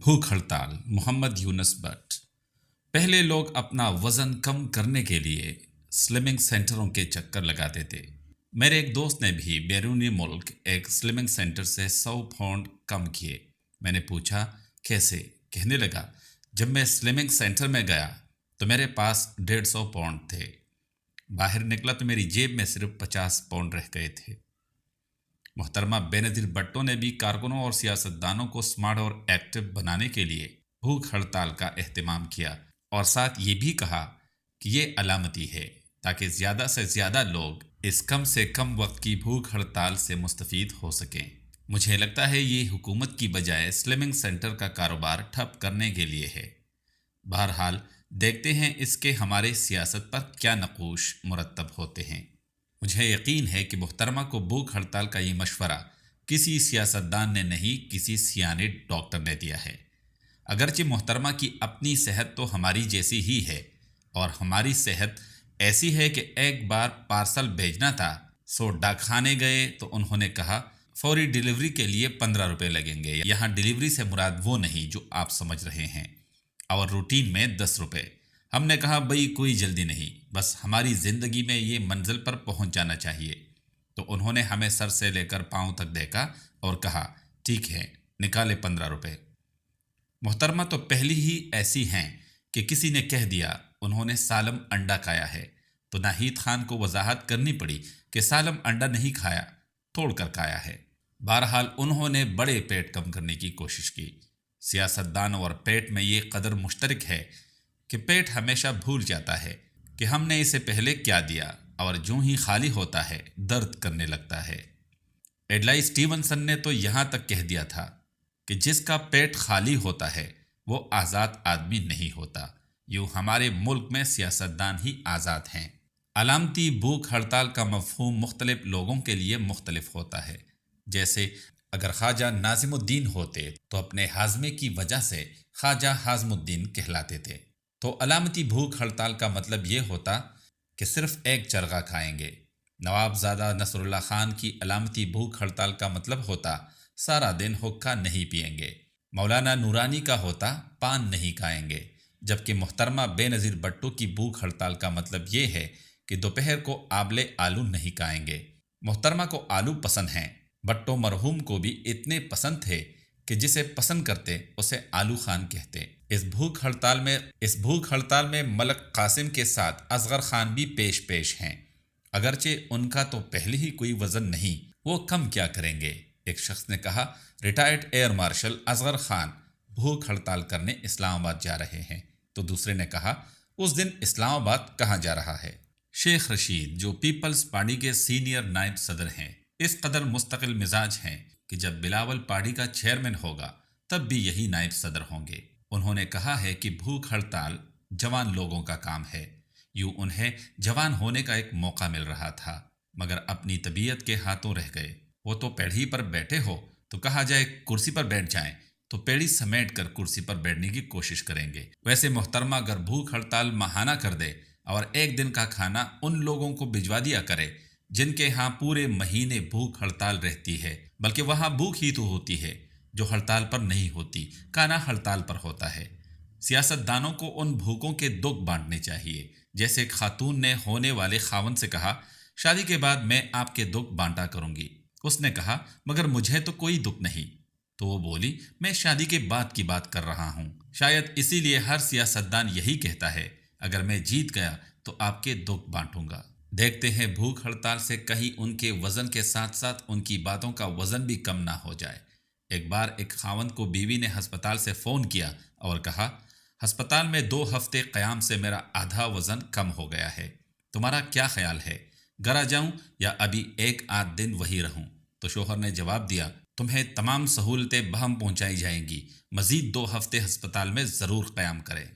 भूख हड़ताल। मोहम्मद यूनुस भट्ट। पहले लोग अपना वजन कम करने के लिए स्लिमिंग सेंटरों के चक्कर लगाते थे। मेरे एक दोस्त ने भी बैरूनी मुल्क एक स्लिमिंग सेंटर से 100 पाउंड कम किए। मैंने पूछा कैसे? कहने लगा, जब मैं स्लिमिंग सेंटर में गया तो मेरे पास 150 पाउंड थे। बाहर निकला तो मेरी जेब में सिर्फ 50 पाउंड रह गए थे। मोहतरमा बेनज़ीर भुट्टो ने भी कारकुनों और सियासतदानों को स्मार्ट और एक्टिव बनाने के लिए भूख हड़ताल का एहतमाम किया और साथ ये भी कहा कि ये अलामती है ताकि ज़्यादा से ज़्यादा लोग इस कम से कम वक्त की भूख हड़ताल से मुस्तफ़ीद हो सकें। मुझे लगता है ये हुकूमत की बजाय स्लिमिंग सेंटर का कारोबार ठप करने के लिए है। बहरहाल देखते हैं इसके हमारे सियासत पर क्या नकूश मुरतब होते हैं। मुझे यकीन है कि मुहतरमा को भूख हड़ताल का ये मशवरा किसी सियासतदान ने नहीं, किसी सियाने डॉक्टर ने दिया है। अगरचे मुहतरमा की अपनी सेहत तो हमारी जैसी ही है और हमारी सेहत ऐसी है कि एक बार पार्सल भेजना था, सो डाकखाने गए तो उन्होंने कहा फौरी डिलीवरी के लिए 15 रुपये लगेंगे। यहाँ डिलीवरी से मुराद वो नहीं जो आप समझ रहे हैं, और रूटीन में 10 रुपये। हमने कहा भाई कोई जल्दी नहीं, बस हमारी ज़िंदगी में ये मंजिल पर पहुंच जाना चाहिए। तो उन्होंने हमें सर से लेकर पाँव तक देखा और कहा ठीक है, निकाले 15 रुपये। मोहतरमा तो पहली ही ऐसी हैं कि किसी ने कह दिया उन्होंने सालम अंडा खाया है तो नाहिद खान को वजाहत करनी पड़ी कि सालम अंडा नहीं खाया, तोड़कर खाया है। बहरहाल उन्होंने बड़े पेट कम करने की कोशिश की। सियासतदान और पेट में ये कदर मुश्तरक है कि पेट हमेशा भूल जाता है कि हमने इसे पहले क्या दिया, और जो ही खाली होता है दर्द करने लगता है। एडलाई स्टीवनसन ने तो यहाँ तक कह दिया था कि जिसका पेट खाली होता है वो आज़ाद आदमी नहीं होता। यूँ हमारे मुल्क में सियासतदान ही आज़ाद हैं। अलामती भूख हड़ताल का मफ़हूम मुख्तलिफ लोगों के लिए मुख्तलिफ होता है। जैसे अगर ख्वाजा नाज़िमुद्दीन होते तो अपने हाजमे की वजह से ख्वाजा हाज़मुद्दीन कहलाते थे। तो अलामती भूख हड़ताल का मतलब ये होता कि सिर्फ एक चरगा खाएंगे। नवाबजादा नसरुल्लाह खान की अलामती भूख हड़ताल का मतलब होता सारा दिन हुक्का नहीं पिएंगे। मौलाना नूरानी का होता पान नहीं खाएंगे। जबकि मुहतरमा बेनज़ीर भुट्टो की भूख हड़ताल का मतलब ये है कि दोपहर को आबले आलू नहीं खाएंगे। मुहतरमा को आलू पसंद हैं। भुट्टो मरहूम को भी इतने पसंद थे कि जिसे पसंद करते उसे आलू खान कहते। इस भूख हड़ताल में मलक कासिम के साथ असगर खान भी पेश हैं। अगरचे उनका तो पहले ही कोई वजन नहीं, वो कम क्या करेंगे। एक शख्स ने कहा retired air marshal Asghar Khan भूख हड़ताल करने इस्लामाबाद जा रहे हैं। तो दूसरे ने कहा उस दिन इस्लामाबाद कहाँ जा रहा है। शेख रशीद जो पीपल्स पार्टी के सीनियर नायब सदर हैं, इस कदर मुस्तकिल मिजाज हैं कि जब बिलावल पार्टी का चेयरमैन होगा तब भी यही नायब सदर होंगे। उन्होंने कहा है कि भूख हड़ताल जवान लोगों का काम है। यूँ उन्हें जवान होने का एक मौका मिल रहा था, मगर अपनी तबीयत के हाथों रह गए। वो तो पेढ़ी पर बैठे हो तो कहा जाए कुर्सी पर बैठ जाएं तो पेढ़ी समेट कर कुर्सी पर बैठने की कोशिश करेंगे। वैसे मोहतरमा अगर भूख हड़ताल महाना कर दे और एक दिन का खाना उन लोगों को भिजवा दिया करे जिनके यहाँ पूरे महीने भूख हड़ताल रहती है, बल्कि वहाँ भूख ही तो होती है जो हड़ताल पर नहीं होती, खाना हड़ताल पर होता है। सियासतदानों को उन भूखों के दुख बांटने चाहिए। जैसे एक खातून ने होने वाले खावन से कहा शादी के बाद मैं आपके दुख बांटा करूंगी। उसने कहा मगर मुझे तो कोई दुख नहीं। तो वो बोली मैं शादी के बाद की बात कर रहा हूँ। शायद इसीलिए हर सियासतदान यही कहता है अगर मैं जीत गया तो आपके दुख बांटूंगा। देखते हैं भूख हड़ताल से कहीं उनके वजन के साथ साथ उनकी बातों का वजन भी कम ना हो जाए। एक बार एक खावंद को बीवी ने हस्पताल से फ़ोन किया और कहा हस्पताल में 2 हफ्ते क़याम से मेरा आधा वज़न कम हो गया है, तुम्हारा क्या ख्याल है, घर आ जाऊँ या अभी 1 आध दिन वही रहूँ। तो शोहर ने जवाब दिया तुम्हें तमाम सहूलतें बहम पहुँचाई जाएंगी, मज़ीद 2 हफ्ते हस्पताल में ज़रूर क़याम करें।